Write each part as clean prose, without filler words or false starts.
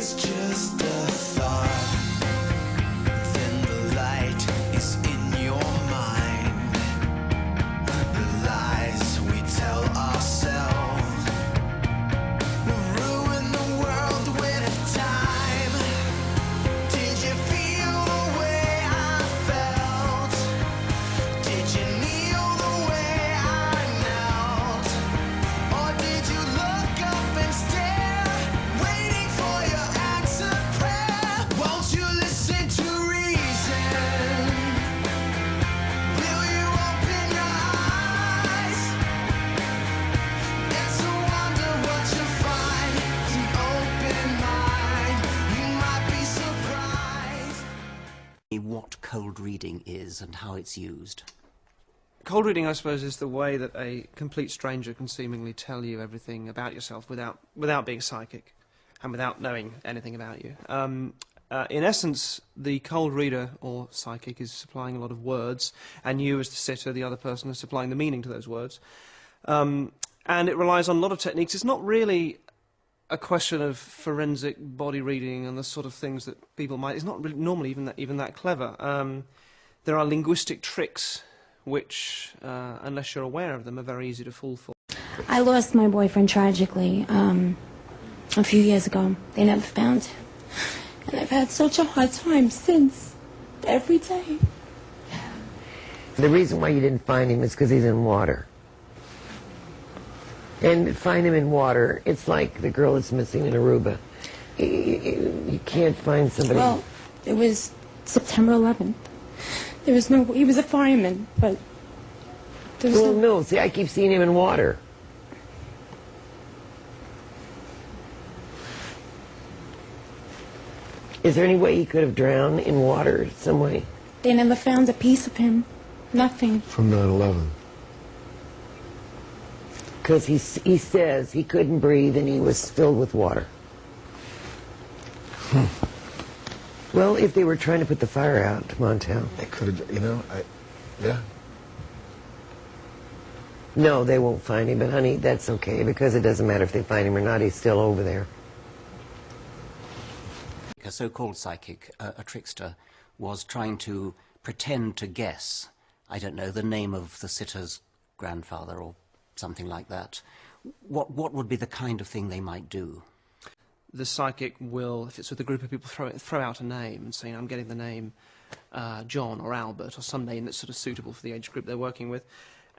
it's just a thought. Then the light is in your mind. The lies we tell ourselves will ruin the world with time. Did you feel the way I felt? Did you kneel the way I knelt? Or did you look up and stare, waiting for your answered prayer? Won't you listen to reason? Will you open your eyes? It's a wonder what you find with an open mind. You might be surprised. What cold reading is and how it's used. Cold reading, I suppose, is the way that a complete stranger can seemingly tell you everything about yourself without being psychic and without knowing anything about you. In essence, the cold reader or psychic is supplying a lot of words, and you as the sitter, the other person, is supplying the meaning to those words. And it relies on a lot of techniques. It's not really a question of forensic body reading and the sort of things that people might... It's not really normally even that clever. There are linguistic tricks which, unless you're aware of them, are very easy to fall for. I lost my boyfriend tragically a few years ago. They never found him. And I've had such a hard time since, every day. The reason why you didn't find him is because he's in water. And find him in water, it's like the girl that's missing in Aruba. You can't find somebody... Well, it was September 11th. There was no... He was a fireman, but... There was Well, no, see, I keep seeing him in water. Is there any way he could have drowned in water some way? They never found a piece of him. Nothing. From 9/11. Because he says he couldn't breathe and he was filled with water. Well, if they were trying to put the fire out, Montel. They could have, you know, yeah. No, they won't find him, but honey, that's okay, because it doesn't matter if they find him or not, he's still over there. A so-called psychic, a trickster, was trying to pretend to guess, I don't know, the name of the sitter's grandfather or something like that. What would be the kind of thing they might do? The psychic will, if it's with a group of people, throw out a name and say, I'm getting the name John or Albert or some name that's sort of suitable for the age group they're working with.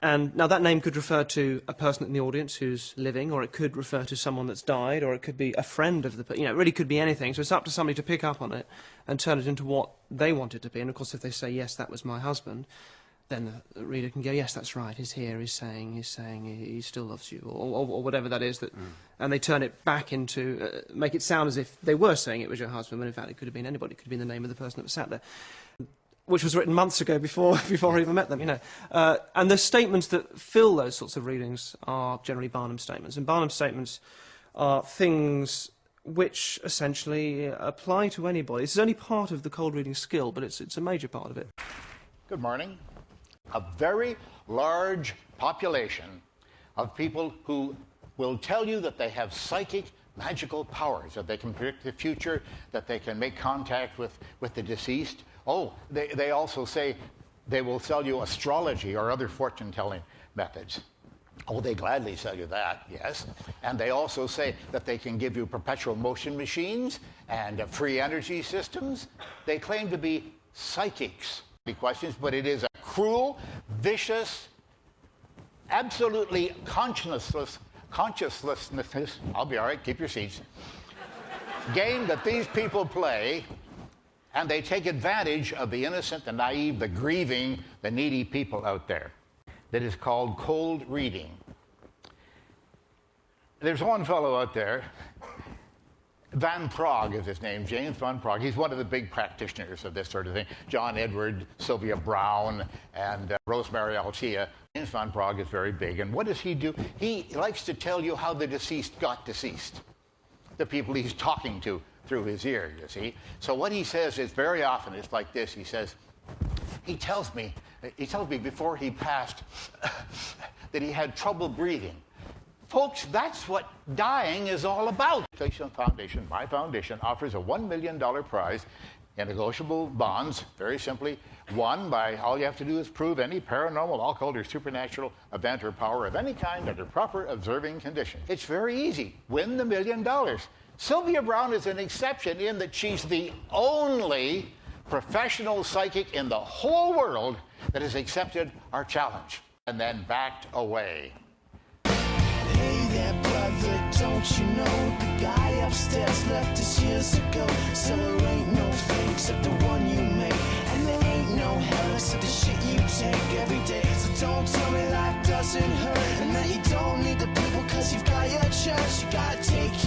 And now that name could refer to a person in the audience who's living, or it could refer to someone that's died, or it could be a friend of the, it really could be anything. So it's up to somebody to pick up on it and turn it into what they want it to be. And of course, if they say, yes, that was my husband, then the reader can go, yes, that's right, he's here, he's saying he still loves you, or whatever that is. And they turn it back into, make it sound as if they were saying it was your husband, when in fact it could have been anybody. It could have been the name of the person that was sat there, which was written months ago before I even met them, And the statements that fill those sorts of readings are generally Barnum statements. And Barnum statements are things which essentially apply to anybody. It's only part of the cold reading skill, but it's a major part of it. Good morning. A very large population of people who will tell you that they have psychic, magical powers, that they can predict the future, that they can make contact with the deceased. Oh, they also say they will sell you astrology or other fortune-telling methods. Oh, they gladly sell you that, yes. And they also say that they can give you perpetual motion machines and free energy systems. They claim to be psychics. Questions, but it is a cruel, vicious, absolutely conscienceless, I'll be all right, keep your seats, game that these people play, and they take advantage of the innocent, the naive, the grieving, the needy people out there. That is called cold reading. There's one fellow out there, Van Prague is his name, James Van Prague. He's one of the big practitioners of this sort of thing. John Edward, Sylvia Brown, and Rosemary Althea. James Van Prague is very big. And what does he do? He likes to tell you how the deceased got deceased. The people he's talking to through his ear, you see. So what he says is very often, it's like this. He says, he tells me before he passed that he had trouble breathing Folks, that's what dying is all about. Skepticism Foundation, my foundation, offers a $1 million prize in negotiable bonds, very simply. One, by all you have to do is prove any paranormal, occult, or supernatural event or power of any kind under proper observing conditions. It's very easy. Win the $1 million. Sylvia Browne is an exception in that she's the only professional psychic in the whole world that has accepted our challenge and then backed away. Hey there, brother, don't you know the guy upstairs left us years ago? So there ain't no fate except the one you make, and there ain't no hell except the shit you take every day. So don't tell me life doesn't hurt and that you don't need the people, cause you've got your church. You gotta take